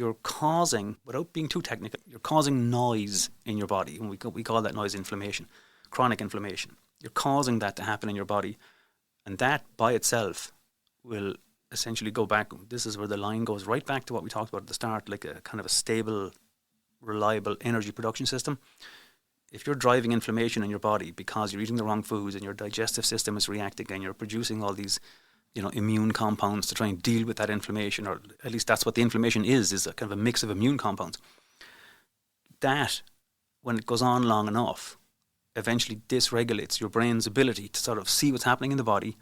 you're causing, without being too technical, you're causing noise in your body. And we call that noise inflammation, chronic inflammation. You're causing that to happen in your body. And that by itself will essentially go back. This is where the line goes right back to what we talked about at the start, like a kind of a stable, reliable energy production system. If you're driving inflammation in your body because you're eating the wrong foods and your digestive system is reacting and you're producing all these, immune compounds to try and deal with that inflammation, or at least that's what the inflammation is a kind of a mix of immune compounds. That, when it goes on long enough, eventually dysregulates your brain's ability to sort of see what's happening in the body,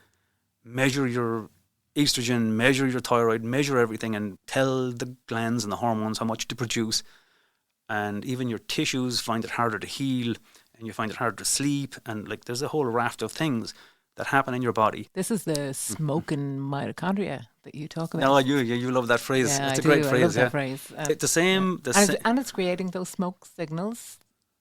measure your estrogen, measure your thyroid, measure everything, and tell the glands and the hormones how much to produce. And even your tissues find it harder to heal, and you find it harder to sleep. And like, there's a whole raft of things that happen in your body. This is the smoking mitochondria that you talk about. Oh, you love that phrase. Yeah, it's a I great do. phrase. I love that phrase. The same. Yeah. And it's creating those smoke signals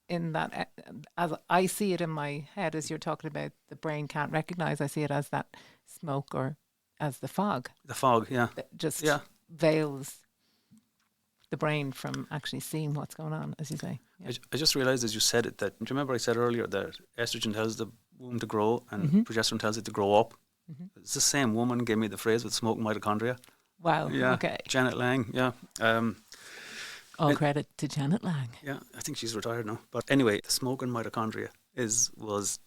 in that, as I see it in my head, as you're talking about, the brain can't recognize. I see it as that smoke, or as the fog. The fog, yeah. That just veils the brain from actually seeing what's going on, as you say. Yeah. I just realized as you said it that, do you remember I said earlier that estrogen tells the womb to grow and progesterone tells it to grow up? It's the same woman gave me the phrase with smoking mitochondria. Wow. Yeah. Okay. Janet Lang. Yeah. All credit to Janet Lang. Yeah, I think she's retired now. But anyway, the smoking mitochondria was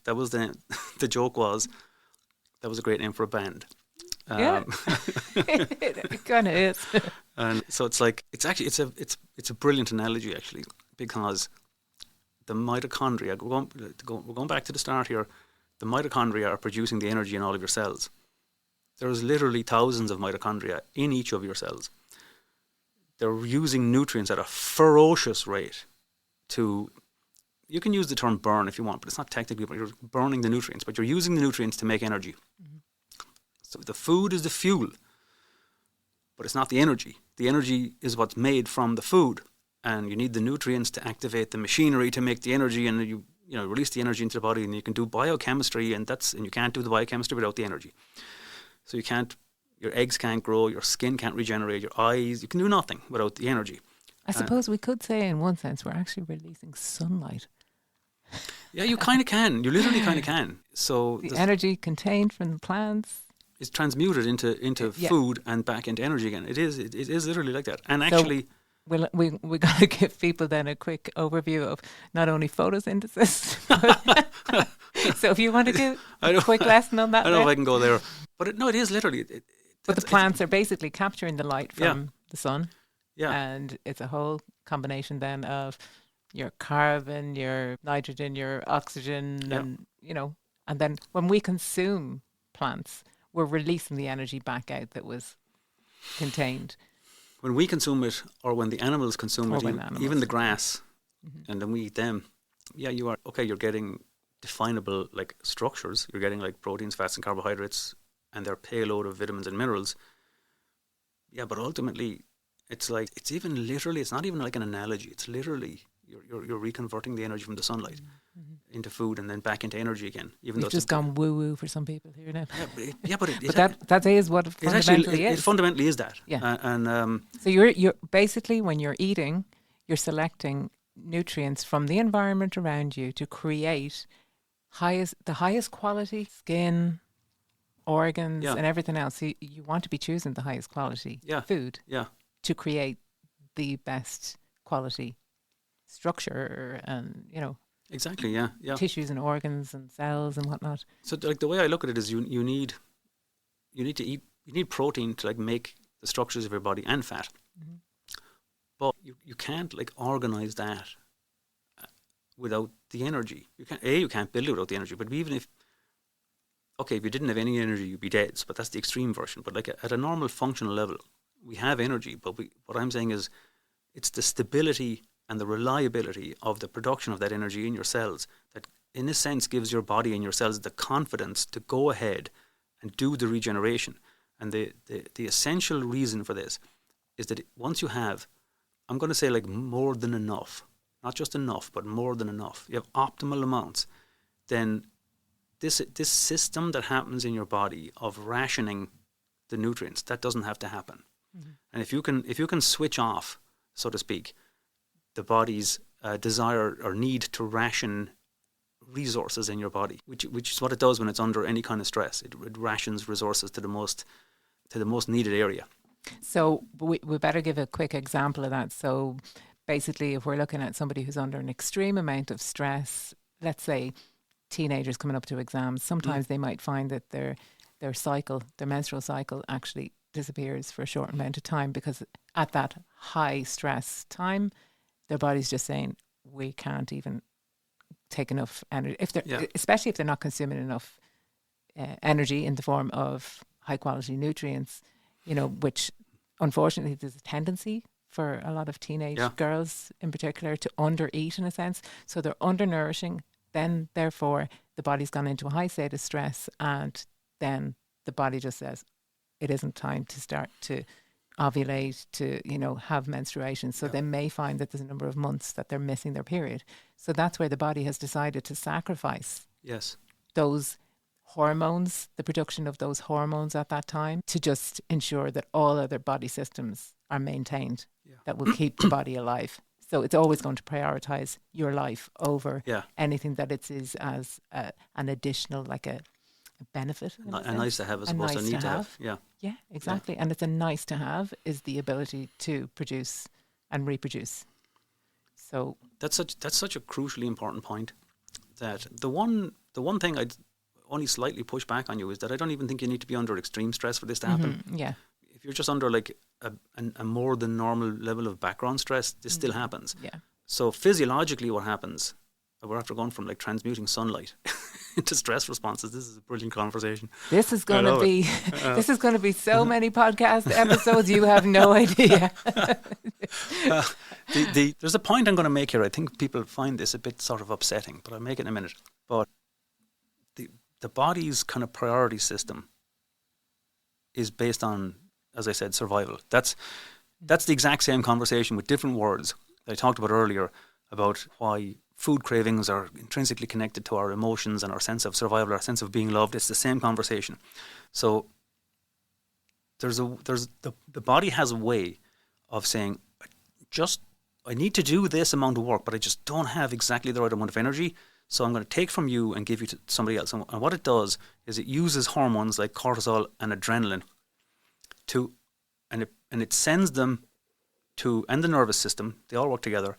the joke was that was a great name for a band. Yeah, it kind of is. And so it's like it's a brilliant analogy actually, because the mitochondria, we're going back to the start here. The mitochondria are producing the energy in all of your cells. There's literally thousands of mitochondria in each of your cells. They're using nutrients at a ferocious rate to, you can use the term burn if you want, but it's not technically, but you're burning the nutrients, but you're using the nutrients to make energy. So the food is the fuel, but it's not the energy. The energy is what's made from the food, and you need the nutrients to activate the machinery to make the energy, and you release the energy into the body, and you can do biochemistry, and you can't do the biochemistry without the energy. So your eggs can't grow, your skin can't regenerate, your eyes, you can do nothing without the energy. I suppose we could say in one sense we're actually releasing sunlight. Yeah, you kind of can. You literally kind of can. So the energy contained from the plants is transmuted into food and back into energy again. It is literally like that. And actually, we got to give people then a quick overview of not only photosynthesis. So if you want to do a quick lesson on that, I don't know if I can go there, but it is literally. But the plants are basically capturing the light from the sun. Yeah, and it's a whole combination then of your carbon, your nitrogen, your oxygen, and and then when we consume plants, we're releasing the energy back out that was contained. When we consume it, or when the animals consume it, even the grass, and then we eat them, you're getting definable like structures. You're getting like proteins, fats, and carbohydrates, and their payload of vitamins and minerals. Yeah, but ultimately, it's like, it's not even like an analogy. It's literally, you're reconverting the energy from the sunlight into food and then back into energy again. Even though it's just gone woo-woo for some people here now. But that is what it fundamentally is. It fundamentally is that. Yeah. So you're basically, when you're eating, you're selecting nutrients from the environment around you to create the highest quality skin, organs, and everything else. So you want to be choosing the highest quality food to create the best quality structure and, exactly, tissues and organs and cells and whatnot. So like the way I look at it is you need protein to like make the structures of your body and fat. But you can't like organize that without the energy. You can't build it without the energy, but even if you didn't have any energy, you'd be dead. But that's the extreme version. But like at a normal functional level, we have energy. But what I'm saying is, it's the stability and the reliability of the production of that energy in your cells that, in a sense, gives your body and your cells the confidence to go ahead and do the regeneration. And the essential reason for this is that once you have, I'm going to say like more than enough, not just enough, but more than enough, you have optimal amounts, then this system that happens in your body of rationing the nutrients, that doesn't have to happen. And if you can switch off, so to speak, the body's desire or need to ration resources in your body, which is what it does when it's under any kind of stress. It rations resources to the most needed area. So we better give a quick example of that. So basically, if we're looking at somebody who's under an extreme amount of stress, let's say teenagers coming up to exams, sometimes they might find that their menstrual cycle actually disappears for a short amount of time, because at that high stress time, their body's just saying, we can't even take enough energy, especially if they're not consuming enough energy in the form of high quality nutrients, which unfortunately there's a tendency for a lot of teenage girls in particular to undereat in a sense. So they're undernourishing, then therefore the body's gone into a high state of stress, and then the body just says it isn't time to start to ovulate, to have menstruation. So they may find that there's a number of months that they're missing their period. So that's where the body has decided to sacrifice those hormones, the production of those hormones at that time, to just ensure that all other body systems are maintained that will keep the body alive. So it's always going to prioritize your life over anything that it is as an additional, like a benefit. A nice to have as opposed to a need to have. Yeah, exactly. And it's a nice to have is the ability to produce and reproduce. So that's such a crucially important point, that the one thing I'd only slightly push back on you is that I don't even think you need to be under extreme stress for this to happen. Yeah. If you're just under like a more than normal level of background stress, this still happens. Yeah. So physiologically what happens, we're after going from like transmuting sunlight into stress responses. This is a brilliant conversation. This is going to be this is going to be so many podcast episodes. You have no idea. There's a point I'm going to make here. I think people find this a bit sort of upsetting, but I'll make it in a minute. But the body's kind of priority system is based on, as I said, survival. That's the exact same conversation with different words that I talked about earlier, about why food cravings are intrinsically connected to our emotions and our sense of survival, our sense of being loved. It's the same conversation. So the body has a way of saying, I need to do this amount of work, but I just don't have exactly the right amount of energy. So I'm going to take from you and give you to somebody else. And what it does is it uses hormones like cortisol and adrenaline and it sends them to, and the nervous system, they all work together.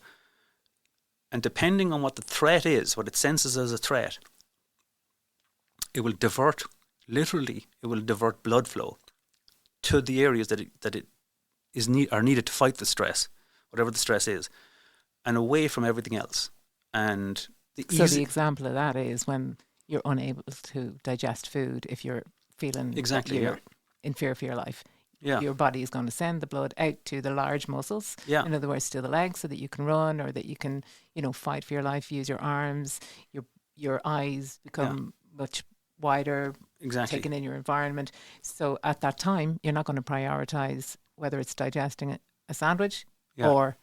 And depending on what the threat is, what it senses as a threat, it will divert blood flow to the areas that are needed to fight the stress, whatever the stress is, and away from everything else. And the example of that is when you're unable to digest food, if you're feeling you're in fear for your life. Your body is going to send the blood out to the large muscles, in other words, to the legs, so that you can run, or that you can, fight for your life, use your arms, your eyes become much wider, taking in your environment. So at that time, you're not going to prioritize whether it's digesting a sandwich or,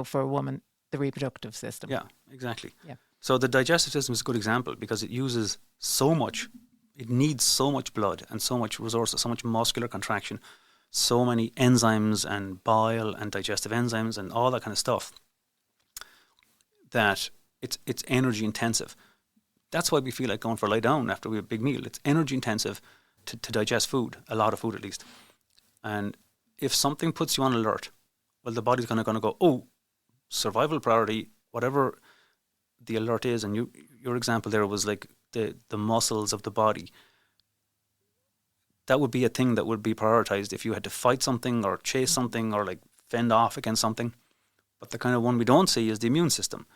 for a woman, the reproductive system. Yeah, exactly. Yeah. So the digestive system is a good example because it uses so much. It needs so much blood and so much resources, so much muscular contraction, so many enzymes and bile and digestive enzymes and all that kind of stuff, that it's energy intensive. That's why we feel like going for a lie down after we have a big meal. It's energy intensive to digest food, a lot of food at least. And if something puts you on alert, well, the body's going to go, oh, survival priority, whatever the alert is. And your example there was like the muscles of the body. That would be a thing that would be prioritized if you had to fight something or chase something or like fend off against something. But the kind of one we don't see is the immune system.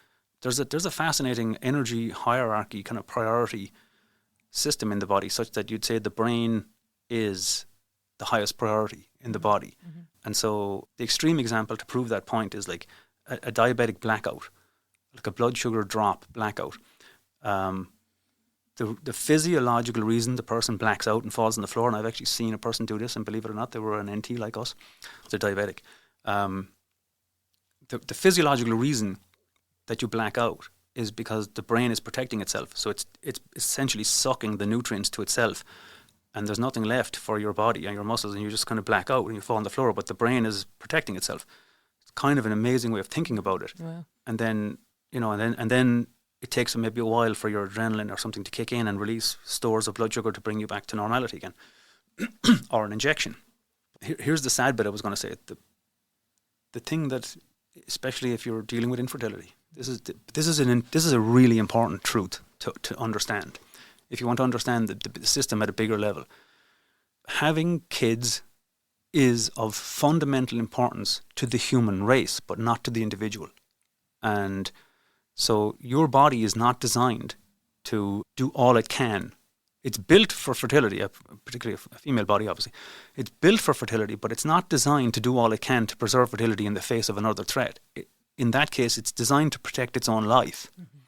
There's a fascinating energy hierarchy kind of priority system in the body, such that you'd say the brain is the highest priority in the body. Mm-hmm. And so the extreme example to prove that point is like a diabetic blackout, like a blood sugar drop blackout. The physiological reason the person blacks out and falls on the floor, and I've actually seen a person do this, and believe it or not, they were an NT like us. They're diabetic. The physiological reason that you black out is because the brain is protecting itself. So it's essentially sucking the nutrients to itself and there's nothing left for your body and your muscles, and you just kind of black out and you fall on the floor, but the brain is protecting itself. It's kind of an amazing way of thinking about it. Wow. And then, and then it takes maybe a while for your adrenaline or something to kick in and release stores of blood sugar to bring you back to normality again, or an injection. Here's the sad bit I was going to say. The thing that, especially if you're dealing with infertility, this is a really important truth to understand. If you want to understand the system at a bigger level, having kids is of fundamental importance to the human race, but not to the individual. And so your body is not designed to do all it can. It's built for fertility, particularly a female body, obviously. It's built for fertility, but it's not designed to do all it can to preserve fertility in the face of another threat. In that case, it's designed to protect its own life. Mm-hmm.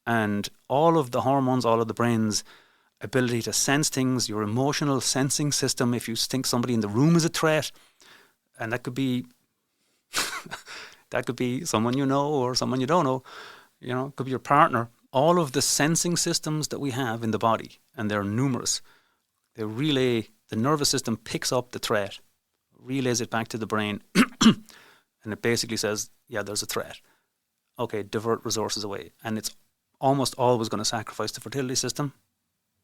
And all of the hormones, all of the brain's ability to sense things, your emotional sensing system, if you think somebody in the room is a threat, and that could be someone you know or someone you don't know, it could be your partner. All of the sensing systems that we have in the body, and they're numerous, the nervous system picks up the threat, relays it back to the brain, and it basically says, yeah, there's a threat. Okay, divert resources away. And it's almost always going to sacrifice the fertility system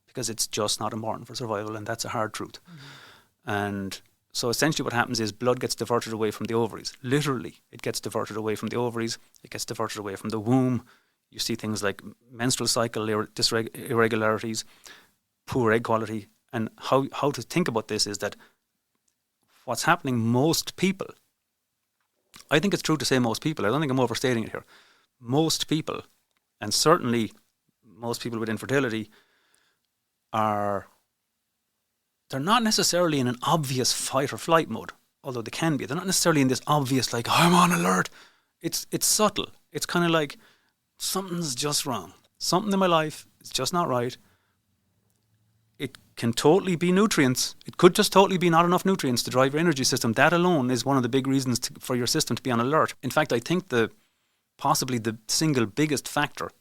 because it's just not important for survival, and that's a hard truth. Mm-hmm. And so essentially what happens is blood gets diverted away from the ovaries. Literally, it gets diverted away from the ovaries, it gets diverted away from the womb. You see things like menstrual cycle irregularities, poor egg quality. And how to think about this is that what's happening, most people, I think it's true to say most people, I don't think I'm overstating it here, most people, and certainly most people with infertility, they're not necessarily in an obvious fight or flight mode, although they can be. They're not necessarily in this obvious, like, I'm on alert. It's subtle. It's kind of like, something's just wrong. Something in my life is just not right. It can totally be nutrients. It could just totally be not enough nutrients to drive your energy system. That alone is one of the big reasons for your system to be on alert. In fact, I think possibly the single biggest factor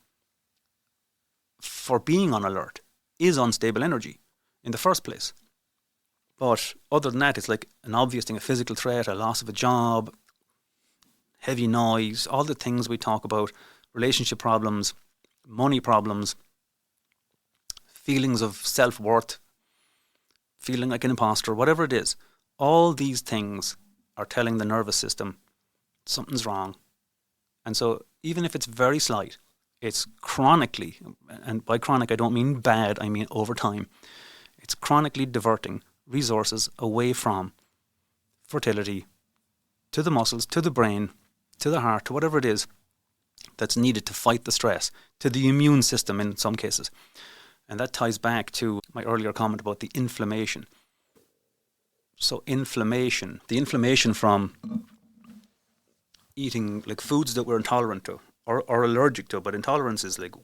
for being on alert is unstable energy in the first place. But other than that, it's like an obvious thing, a physical threat, a loss of a job, heavy noise, all the things we talk about, relationship problems, money problems, feelings of self-worth, feeling like an imposter, whatever it is. All these things are telling the nervous system something's wrong. And so even if it's very slight, it's chronically, and by chronic I don't mean bad, I mean over time, it's chronically diverting resources away from fertility to the muscles, to the brain, to the heart, to whatever it is that's needed to fight the stress, to the immune system in some cases. And that ties back to my earlier comment about the inflammation. So the inflammation from eating like foods that we're intolerant to or allergic to, but intolerance is like,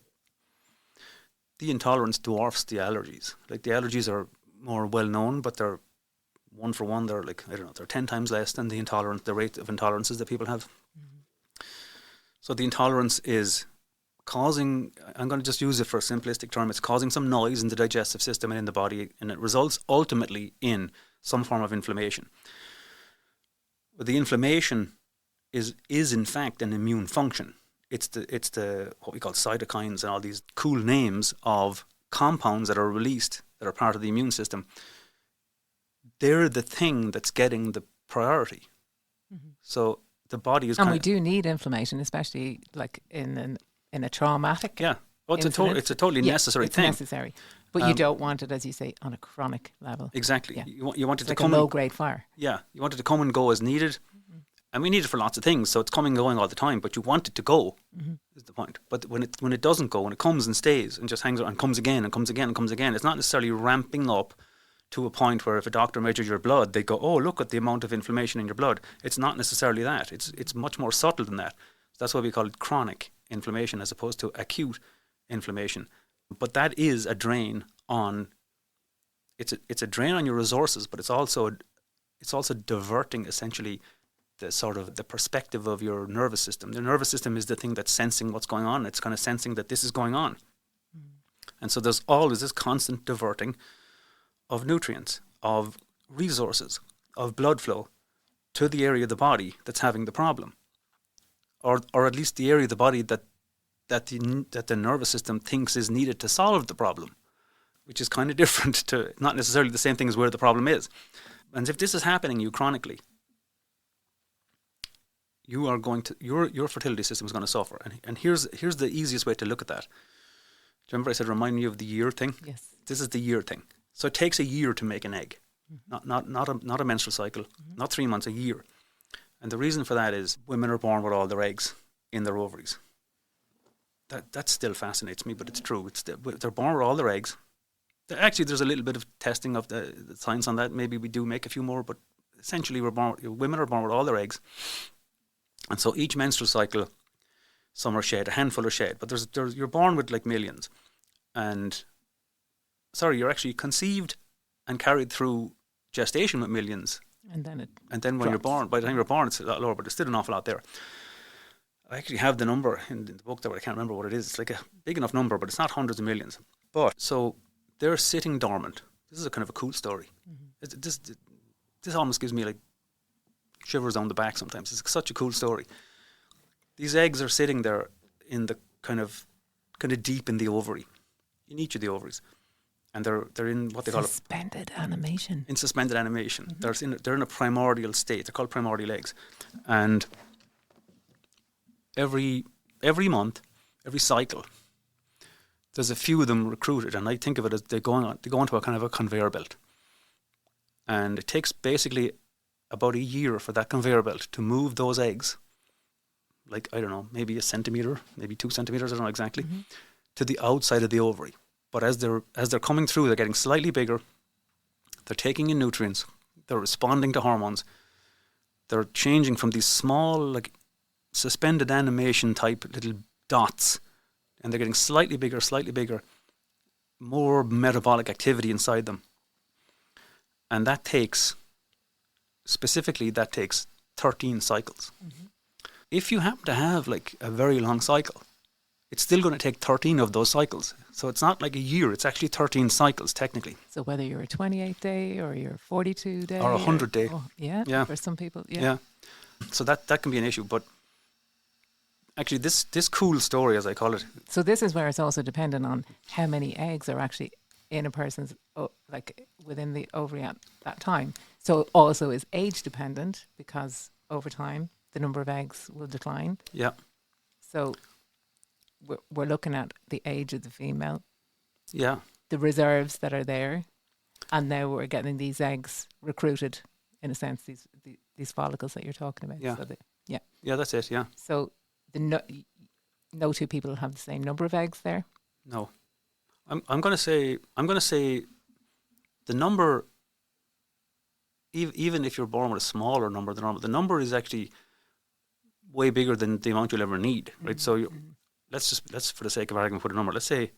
the intolerance dwarfs the allergies. Like the allergies are more well known, but they're one for one, they're like, they're 10 times less than the rate of intolerances that people have. Mm-hmm. So the intolerance is causing, I'm going to just use it for a simplistic term, it's causing some noise in the digestive system and in the body, and it results ultimately in some form of inflammation. But the inflammation is in fact an immune function. It's the what we call cytokines and all these cool names of compounds that are released that are part of the immune system. They're the thing that's getting the priority. Mm-hmm. So the body is, and we do need inflammation, especially like in a traumatic. Yeah, well, it's a totally necessary thing. It's necessary, but you don't want it, as you say, on a chronic level. Exactly. Yeah. You want it to like come a low-grade fire. Yeah, you want it to come and go as needed, and we need it for lots of things. So it's coming and going all the time, but you want it to go. Mm-hmm. Is the point. But when it doesn't go, when it comes and stays and just hangs around and comes again and comes again and comes again, it's not necessarily ramping up to a point where if a doctor measures your blood, they go, oh, look at the amount of inflammation in your blood. It's not necessarily that. It's much more subtle than that. So that's why we call it chronic inflammation as opposed to acute inflammation. But that is a drain on, it's a drain on your resources, but it's also diverting essentially the sort of the perspective of your nervous system. The nervous system is the thing that's sensing what's going on. It's kind of sensing that this is going on. Mm. And so there's always this constant diverting of nutrients, of resources, of blood flow to the area of the body that's having the problem, or at least the area of the body that the nervous system thinks is needed to solve the problem, which is kind of different to not necessarily the same thing as where the problem is. And if this is happening you chronically, you are going to your fertility system is going to suffer. And here's the easiest way to look at that. Remember I said remind me of the year thing? Yes. This is the year thing. So it takes a year to make an egg. Not a menstrual cycle, not 3 months, a year. And the reason for that is women are born with all their eggs in their ovaries. That still fascinates me, but it's true. They're born with all their eggs. Actually, there's a little bit of testing of the science on that. Maybe we do make a few more, but essentially women are born with all their eggs. And so each menstrual cycle, some are shed, a handful are shed, but you're born with like millions. You're actually conceived and carried through gestation with millions. And then when you're born, by the time you're born, it's a lot lower, but there's still an awful lot there. I actually have the number in the book there, but I can't remember what it is. It's like a big enough number, but it's not hundreds of millions. But so they're sitting dormant. This is a kind of a cool story. This almost gives me like shivers down the back sometimes. It's such a cool story. These eggs are sitting there in the kind of deep in the ovary, in each of the ovaries. And they're in what they call suspended animation. In suspended animation. Mm-hmm. They're in a primordial state. They're called primordial eggs. And every month, every cycle, there's a few of them recruited, and I think of it as they go onto a kind of a conveyor belt. And it takes basically about a year for that conveyor belt to move those eggs, like, I don't know, maybe a centimetre, maybe 2 centimetres, I don't know exactly, to the outside of the ovary. But as they're coming through, they're getting slightly bigger. They're taking in nutrients. They're responding to hormones. They're changing from these small, like, suspended animation type little dots, and they're getting slightly bigger, more metabolic activity inside them. And that takes 13 cycles. Mm-hmm. If you happen to have like a very long cycle, it's still going to take 13 of those cycles. So it's not like a year, it's actually 13 cycles technically. So whether you're a 28 day or you're 42 day or 100 day. Yeah, for some people, yeah. So that can be an issue, but actually this cool story, as I call it. So this is where it's also dependent on how many eggs are actually in a person's, like within the ovary at that time. So it also is age dependent, because over time the number of eggs will decline. Yeah. So we're looking at the age of the female. Yeah. The reserves that are there, and now we're getting these eggs recruited, in a sense, these follicles that you're talking about. Yeah. So Yeah, that's it. Yeah. So no two people have the same number of eggs there. No. I'm going to say the number, even if you're born with a smaller number than normal, the number is actually way bigger than the amount you'll ever need, right? So let's for the sake of argument put a number. Let's say,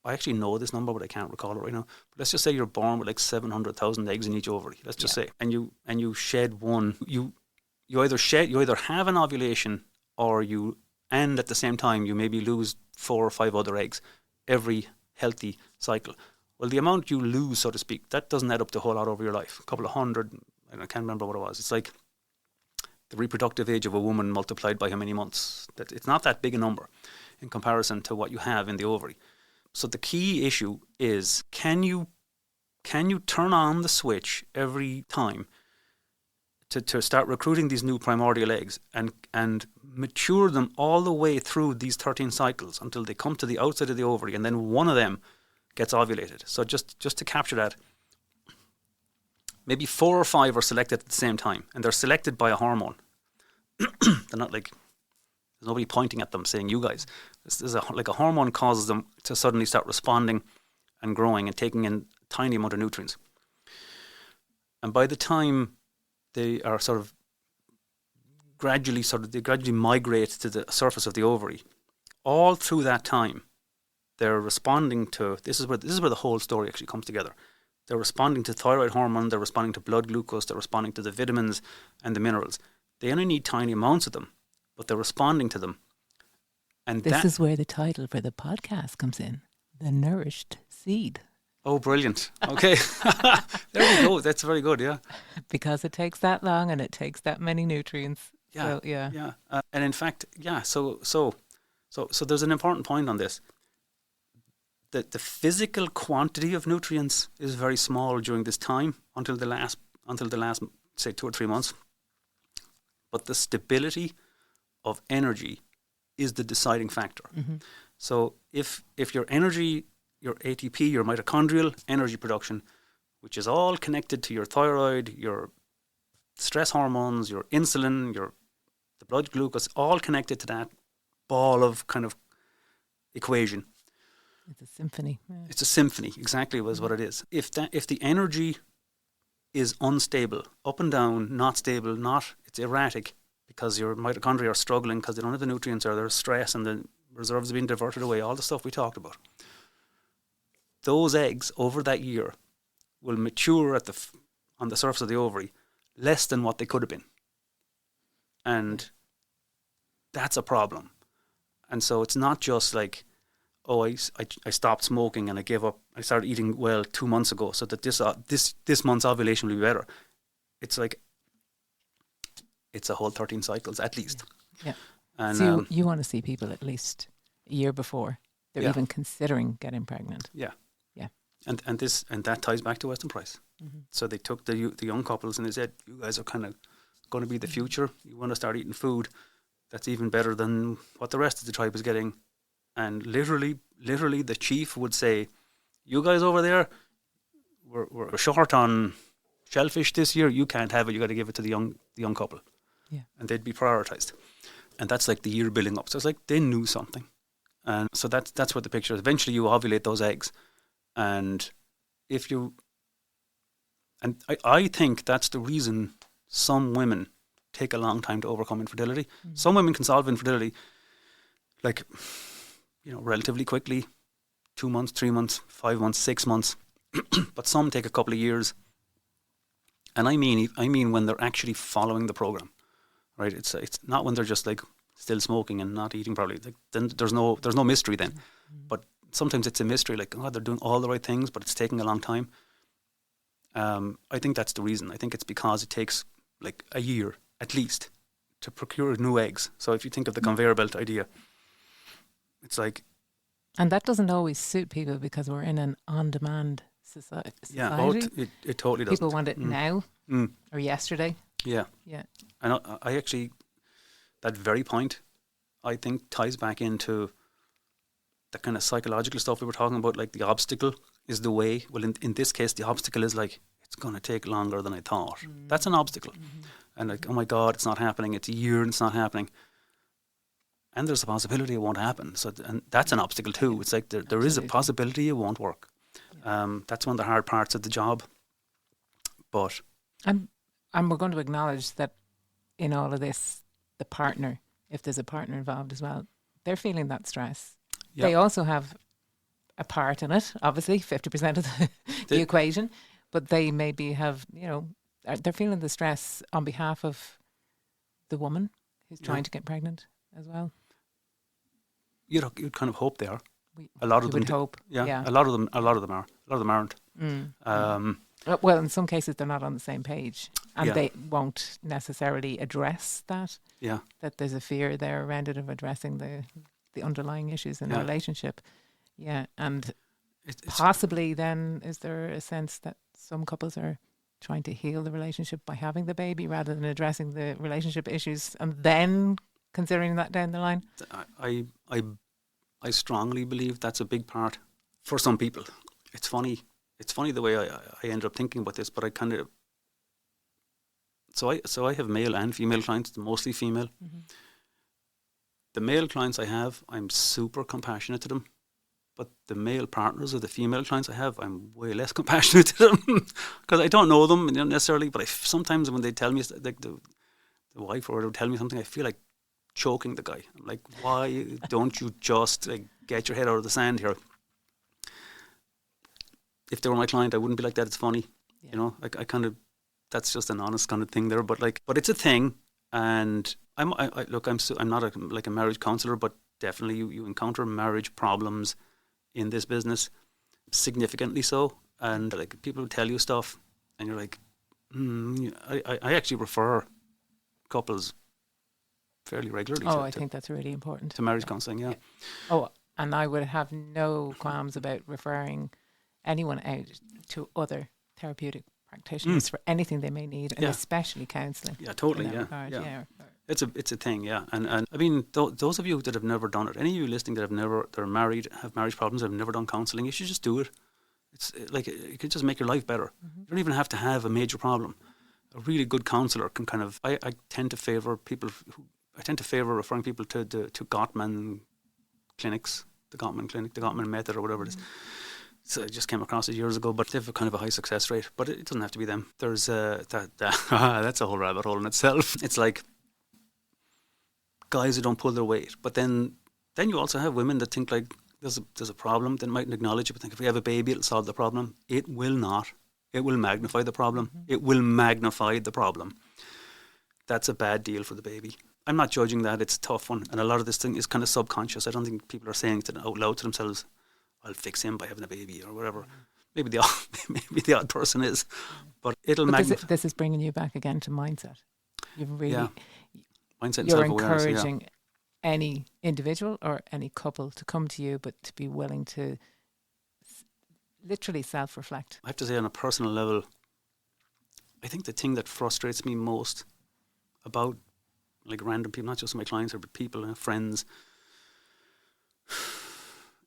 I actually know this number, but I can't recall it right now. But let's just say you're born with like 700,000 eggs in each ovary. Let's just say, and you shed one. You either have an ovulation, and at the same time you maybe lose 4 or 5 other eggs every healthy cycle. Well, the amount you lose, so to speak, that doesn't add up to a whole lot over your life. A couple of hundred, I can't remember what it was. It's like the reproductive age of a woman multiplied by how many months. That it's not that big a number in comparison to what you have in the ovary. So the key issue is, can you turn on the switch every time to start recruiting these new primordial eggs and mature them all the way through these 13 cycles until they come to the outside of the ovary, and then one of them gets ovulated. So just to capture that, maybe 4 or 5 are selected at the same time, and they're selected by a hormone. They're not like, there's nobody pointing at them saying, you guys. This is like a hormone causes them to suddenly start responding and growing and taking in a tiny amount of nutrients. And by the time they are gradually migrate to the surface of the ovary, all through that time, they're responding to, this is where the whole story actually comes together. They're responding to thyroid hormone, they're responding to blood glucose, they're responding to the vitamins and the minerals. They only need tiny amounts of them, but they're responding to them. And this is where the title for the podcast comes in, The Nourished Seed. Oh, brilliant. Okay. There we go. That's very good, yeah. Because it takes that long and it takes that many nutrients. Yeah, So, yeah. yeah. And in fact, yeah, so there's an important point on this. The physical quantity of nutrients is very small during this time until the last say 2 or 3 months. But the stability of energy is the deciding factor. Mm-hmm. So if your energy, your ATP, your mitochondrial energy production, which is all connected to your thyroid, your stress hormones, your insulin, the blood glucose, all connected to that ball of kind of equation. It's a symphony. Yeah. It's a symphony, exactly was what it is. If the energy is unstable, up and down, not stable, it's erratic, because your mitochondria are struggling because they don't have the nutrients, or there's stress and the reserves are being diverted away, all the stuff we talked about. Those eggs over that year will mature on the surface of the ovary less than what they could have been. And that's a problem. And so it's not just like, oh, I stopped smoking and I gave up. I started eating well 2 months ago, so that this month's ovulation will be better. It's like, it's a whole 13 cycles at least. Yeah. And so you want to see people at least a year before they're yeah. even considering getting pregnant. Yeah. Yeah. And that ties back to Weston Price. Mm-hmm. So they took the young couples and they said, you guys are kind of going to be the future. You want to start eating food that's even better than what the rest of the tribe is getting. And literally the chief would say, you guys over there, we're short on shellfish this year. You can't have it. You got to give it to the young couple. Yeah. And they'd be prioritized. And that's like the year building up. So it's like they knew something. And so that's what the picture is. Eventually you ovulate those eggs. And I think that's the reason some women take a long time to overcome infertility. Mm. Some women can solve infertility like, relatively quickly, 2 months, 3 months, 5 months, 6 months. But some take a couple of years. And I mean when they're actually following the program, right? It's not when they're just like still smoking and not eating properly. Like, then there's no mystery then. Mm-hmm. But sometimes it's a mystery, like, oh, they're doing all the right things, but it's taking a long time. I think that's the reason. I think it's because it takes like a year at least to procure new eggs. So if you think of the conveyor belt idea, it's like... And that doesn't always suit people because we're in an on-demand society. Yeah, it totally doesn't. People want it now or yesterday. Yeah. Yeah. And I actually, that very point, I think ties back into the kind of psychological stuff we were talking about, like the obstacle is the way. Well, in this case, the obstacle is like, it's going to take longer than I thought. Mm. That's an obstacle. Mm-hmm. And like, oh my God, it's not happening. It's a year and it's not happening. And there's a possibility it won't happen. So, and that's an obstacle too. It's like there is a possibility it won't work. Yeah. That's one of the hard parts of the job. But... And we're going to acknowledge that in all of this, the partner, if there's a partner involved as well, they're feeling that stress. Yep. They also have a part in it, obviously, 50% of the equation, but they maybe have, they're feeling the stress on behalf of the woman who's trying to get pregnant as well. You'd kind of hope they are. A lot of them would hope. Yeah. A lot of them are. A lot of them aren't. Well, in some cases, they're not on the same page, and they won't necessarily address that. Yeah. That there's a fear there around it of addressing the underlying issues in the relationship. Yeah, and possibly then is there a sense that some couples are trying to heal the relationship by having the baby rather than addressing the relationship issues and then considering that down the line? I strongly believe that's a big part for some people. It's funny the way I ended up thinking about this, but I kind of... So I have male and female clients, mostly female. Mm-hmm. The male clients I have, I'm super compassionate to them. But the male partners of the female clients I have, I'm way less compassionate to them because I don't know them necessarily. But sometimes when they tell me, like the wife or they'll tell me something, I feel like choking the guy. I'm like, why don't you just get your head out of the sand here? If they were my client, I wouldn't be like that. It's funny, I kind of, that's just an honest kind of thing there. But it's a thing, and I'm not a marriage counselor, but definitely you encounter marriage problems in this business. significantly so. And like people tell you stuff, and you're like, I actually refer couples fairly regularly Oh, I think that's really important. to marriage counselling. Yeah. Oh, and I would have no qualms about referring anyone out to other therapeutic practitioners for anything they may need, and especially counselling. Yeah, totally. In that Yeah, regard. yeah. It's a thing. Yeah, and I mean, those of you that have never done it, any of you listening that are married, have marriage problems, have never done counselling, you should just do it. It's like it could just make your life better. You don't even have to have a major problem. A really good counsellor can kind of. I tend to favour referring people to Gottman clinics, the Gottman clinic, the Gottman method, or whatever it is. So I just came across it years ago, but they have a kind of a high success rate. But it doesn't have to be them. There's that's a whole rabbit hole in itself. It's like guys who don't pull their weight, but then you also have women that think like there's a problem, they mightn't acknowledge it, but think if we have a baby, it'll solve the problem. It will not. It will magnify the problem. It will magnify the problem. That's a bad deal for the baby. I'm not judging that. It's a tough one. And a lot of this thing is kind of subconscious. I don't think people are saying it out loud to themselves, I'll fix him by having a baby or whatever. Maybe the odd person is. But it'll magnify. This is bringing you back again to mindset. You've really... Mindset and you're self-awareness, encouraging any individual or any couple to come to you, but to be willing to literally self-reflect. I have to say, on a personal level, I think the thing that frustrates me most about like random people, not just my clients, but people and friends,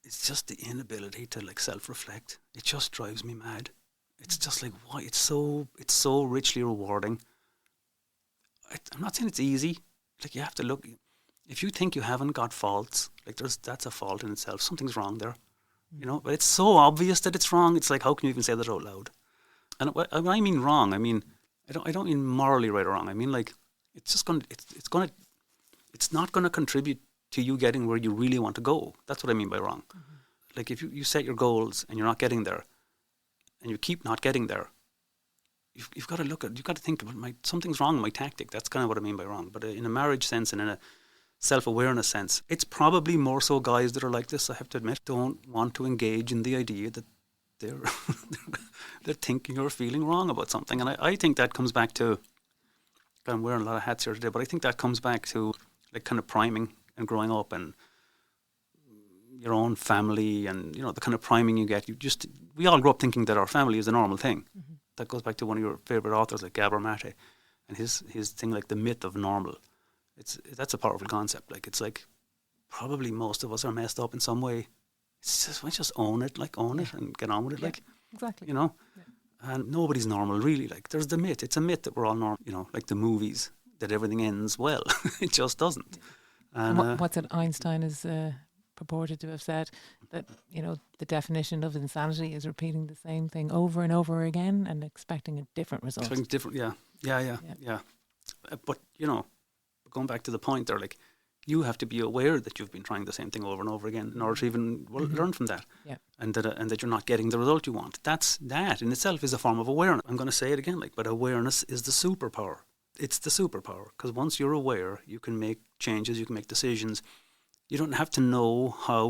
it's just the inability to like self-reflect. It just drives me mad. It's just like, why? It's so richly rewarding. I'm not saying it's easy. Like, you have to look. If you think you haven't got faults, like that's a fault in itself. Something's wrong there, But it's so obvious that it's wrong. It's like, how can you even say that out loud? And when I mean wrong, I mean I don't mean morally right or wrong. I mean like it's not gonna contribute to you getting where you really want to go. That's what I mean by wrong. Like if you set your goals and you're not getting there, and you keep not getting there, you've got to think about something's wrong with my tactic. That's kind of what I mean by wrong. But in a marriage sense and in a self-awareness sense, it's probably more so guys that are like this, I have to admit, don't want to engage in the idea that they're thinking or feeling wrong about something. And I think that comes back to, I'm wearing a lot of hats here today, but I think that comes back to like kind of priming and growing up and your own family and, the kind of priming you get. We all grow up thinking that our family is a normal thing. That goes back to one of your favorite authors, like Gabor Mate, and his thing, like the myth of normal. That's a powerful concept. Like it's like probably most of us are messed up in some way. It's just we just own it and get on with it. Like exactly, And nobody's normal really. Like there's the myth. It's a myth that we're all normal. Like the movies that everything ends well. It just doesn't. And what's it? Einstein is purported to have said that the definition of insanity is repeating the same thing over and over again and expecting a different result. Yeah. But going back to the point there, like you have to be aware that you've been trying the same thing over and over again in order to even learn from that, and that you're not getting the result you want. That in itself is a form of awareness. I'm going to say it again, but awareness is the superpower. It's the superpower, because once you're aware, you can make changes, you can make decisions. You don't have to know how